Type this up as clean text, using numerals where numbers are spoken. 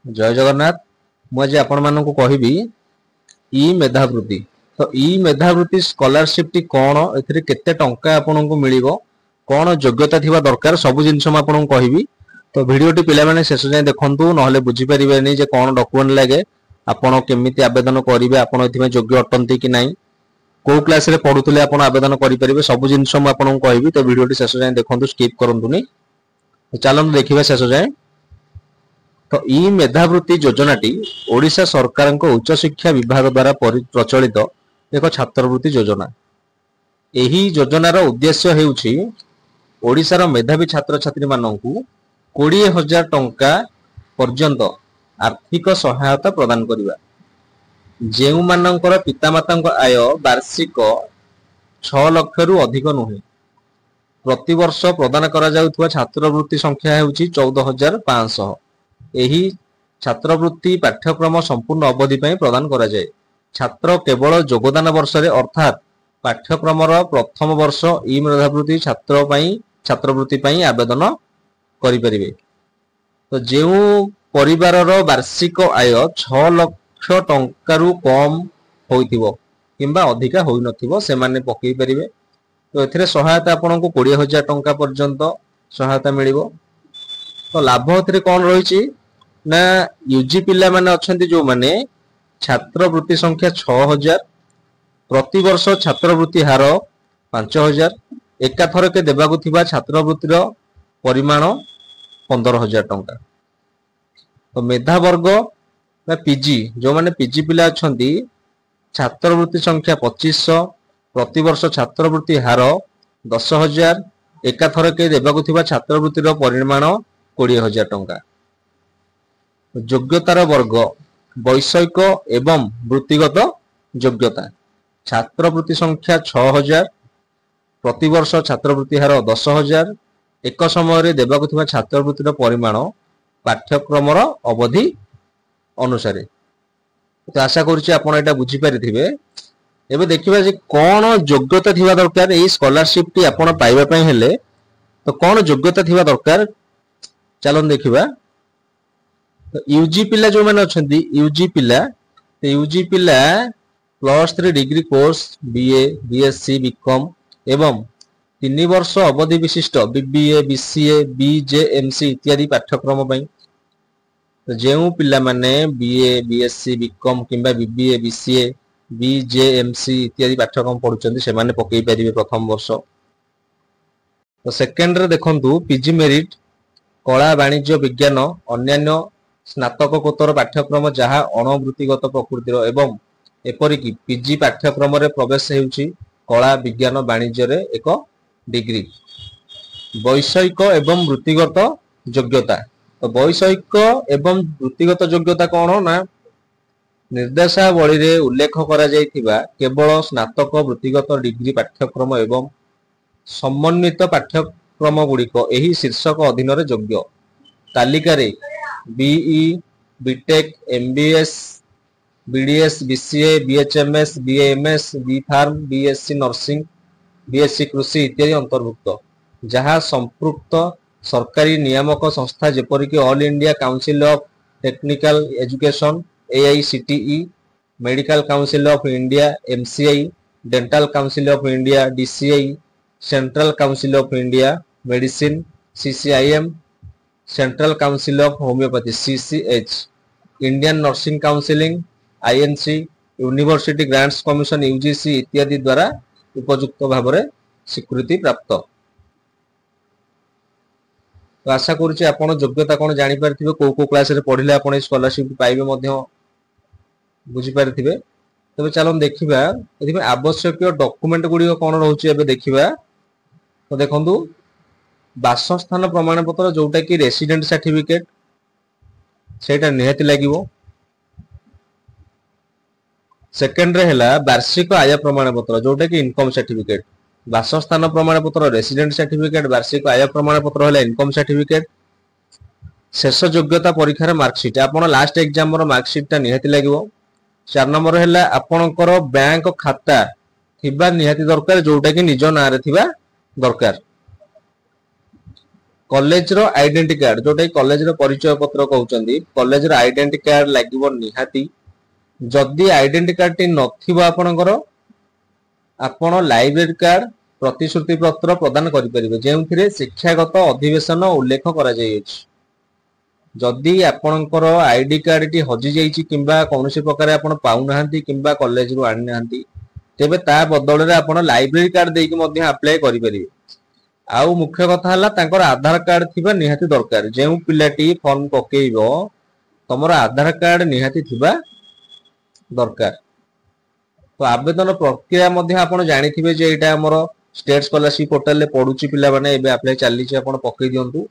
जय जगन्नाथ। मुझे आपण मानक कहबी ई मेधावृत्ति। तो ई मेधावृत्ति स्कॉलरशिप टी कौन एथिरे केते टंका आपन को मिलिबो कौन योग्यता थिबा दरकार सब जिंस म आपन को कहबी। तो वीडियो टी पिला माने शेष जाय देखंतु नहले बुझी परिबेनी जे कौन डॉक्यूमेंट लागे आपन केमिति आवेदन करिवे आपन एथिमे योग्य अटंती कि नाही को क्लास रे पढुतले आपन आवेदन करि परिबे सब जिंस म आपन को कहबी। तो वीडियो टी शेष जाय देखंतु स्किप करंतुनी। चलन देखिबा शेष जाय। तो ई मेधावृत्ति योजना टी ओडिशा सरकार उच्च शिक्षा विभाग द्वारा प्रचलित एक छात्रवृत्ति योजना। एही योजनार उद्देश्य हेउछि ओडिशार मेधावी छात्र छात्री माननकु 20,000 टंका पर्यंत आर्थिक सहायता प्रदान करिबा। जेउ माननकर पितामातांक आय वार्षिक 6 लाख रु अधिक नुहे। प्रति वर्ष प्रदान करा जाउथुवा छात्रवृत्ति संख्या हेउछि 14,500। एही छात्रवृत्ति पाठ्यक्रम संपूर्ण अवधि पई प्रदान करा जाय। छात्र केवल योगदान वर्ष रे अर्थात पाठ्यक्रम प्रथम वर्ष ई मेधावृत्ति छात्रवृत्ति पई आवेदन करि परिबे। तो जेउ परिवार रो वार्षिक आय 6 लाख टंका रु कम होइथिबो किंबा अधिका होई नथिबो से माने पकई परिबे। तो एथिरे सहायता आपन को 20,000 टंका पर्यंत सहायता मिलिबो। तो लाभ एथिरे कोन रहिछि ना यूजी पिला माने अछंती जो माने छात्रवृत्ति संख्या 6,000 प्रति वर्ष छात्रवृत्ति हार 5,000 एका थरके देबाकु थिबा छात्रवृत्तिर परिमाण 15,000 टंका। तो मेधा वर्ग ना पीजी जो माने पीजी पिला अछंती छात्रवृत्ति संख्या 2500 प्रति वर्ष छात्रवृत्ति हार 10,000 एका थरके देबाकु थिबा छात्रवृत्तिर परिमाण 20,000 टंका। योग्यतार वर्ग वैषयिक एवं वृत्तिगत योग्यता छात्रवृत्ति संख्या 6,000 प्रति वर्ष छात्रवृत्ति हार 10,000 एक समय देबाकु थिबा छात्रवृत्तिर परिमाण पाठ्यक्रमर अवधि अनुसार। तो आशा करूछि आपण एटा बुझी परिथिबे। एबे देखिबा जे कोन योग्यता थिबा दरकार एई स्कॉलरशिप टी आपण पाइबा पई हेले तो कोन योग्यता थिबा दरकार चलन देखिबा। तो यूजी पिला जो माने अछंती यूजी पिला +3 degree course BA BSc BCom एवं 3 वर्ष अवधि विशिष्ट बीबीए बीसीए बीजेएमसी इत्यादि पाठ्यक्रम पई। तो जेउ पिला माने बीए बीएससी बीकॉम किंबा बीबीए बीसीए बीजेएमसी इत्यादि पाठ्यक्रम पढुचंती से माने पकई परिबे प्रथम वर्ष। तो सेकंड रे देखंतु पीजी मेरिट कला वाणिज्य विज्ञान अन्यान्य स्नातकोत्तर पाठ्यक्रम जहाँ अणवृत्तिगत प्रकृतिर एवं एपरिकी पीजी पाठ्यक्रम रे प्रवेश हेउछि कला विज्ञान वाणिज्य रे एक डिग्री। वैषयिक एवं वृत्तिगत योग्यता तो वैषयिक एवं वृत्तिगत योग्यता कौन ना निर्देशावली रे उल्लेख करा जायथिबा केवल स्नातक वृत्तिगत डिग्री पाठ्यक्रम एवं समन्वित पाठ्यक्रम गुड़िक एही शीर्षक अधीन रे योग्य। तालिका रे BE BTech MBBS BDS BCA BHMS BMS B pharm BSc nursing BSc कृषि इत्यादि अंतर्भुक्त जहाँ संपृक्त सरकारी नियामक संस्था जेपरिक all India council of technical education AICTE medical council of India MCI dental council of India DCI central council of India medicine CCIM central council of homoeopathy CCH Indian nursing counselling INC university grants commission UGC इत्यादि द्वारा उपयुक्त भाव में स्वीकृति प्राप्त। तो आशा करुच्ची आपण योग्यता कौन जानी पारिथिबे को क्लास रे पढ़िले आपण स्कॉलरशिप पाइबे मध्य बुझी पारिथिबे। तबे चलन देखिबा एथि आवश्यक डॉक्यूमेंट गुडी कोन रहउची एबे देखिबा। तो देखंतु बासस्थान प्रमाण पत्र जोटा कि रेसिडेंट सर्टिफिकेट सेटा निहाती लागिवो। सेकंड रे हैला वार्षिक आय प्रमाण पत्र जोटा कि इनकम सर्टिफिकेट। बासस्थान प्रमाण पत्र रेसिडेंट सर्टिफिकेट वार्षिक आय प्रमाण पत्र हैला इनकम सर्टिफिकेट। शेष योग्यता परीक्षार मार्कशीट आपण लास्ट एग्जाम रो मार्कशीट ता निहाती लागिवो। 4 नंबर हैला आपणकर बैंक खाता थिबा निहाती दरकार जोटा कि निज ना रे थिबा दरकार। कॉलेज रो आइडेंटिटी कार्ड जोटा कॉलेज रो परिचय पत्र कहउचंदी कॉलेज रो आइडेंटिटी कार्ड लागिवो निहाती जदि आइडेंटिटी कार्ड टी नथिबो आपनकर आपण लाइब्रेरी कार्ड प्रतिश्रुति पत्र प्रदान करि परिबे जेउथिरे शिक्षागत अधिवेशन उल्लेख करा जाय अछि जदि आपनकर आईडी कार्ड टी हजि जाईची किंबा कोनोसी प्रकार आपण पाउ नाहंती किंबा कॉलेज रो आनि नाहंती तेबे ता बदल रे आपण लाइब्रेरी कार्ड देकी मध्ये अप्लाई करि परिबे आउ मुख्य कथा हला तांकर आधार कार्ड थिबा निहाती दरकार जेउ पिलाटी फॉर्म पकेइबो तमर आधार कार्ड निहाती थिबा दरकार तो आवेदन प्रक्रिया मध्ये आपण जानिथिबे जे एटा हमर स्टेट स्कॉलरशिप पोर्टल ले पडुची पिला माने एबे अप्लाई चाली छी आपण पकई दियंतु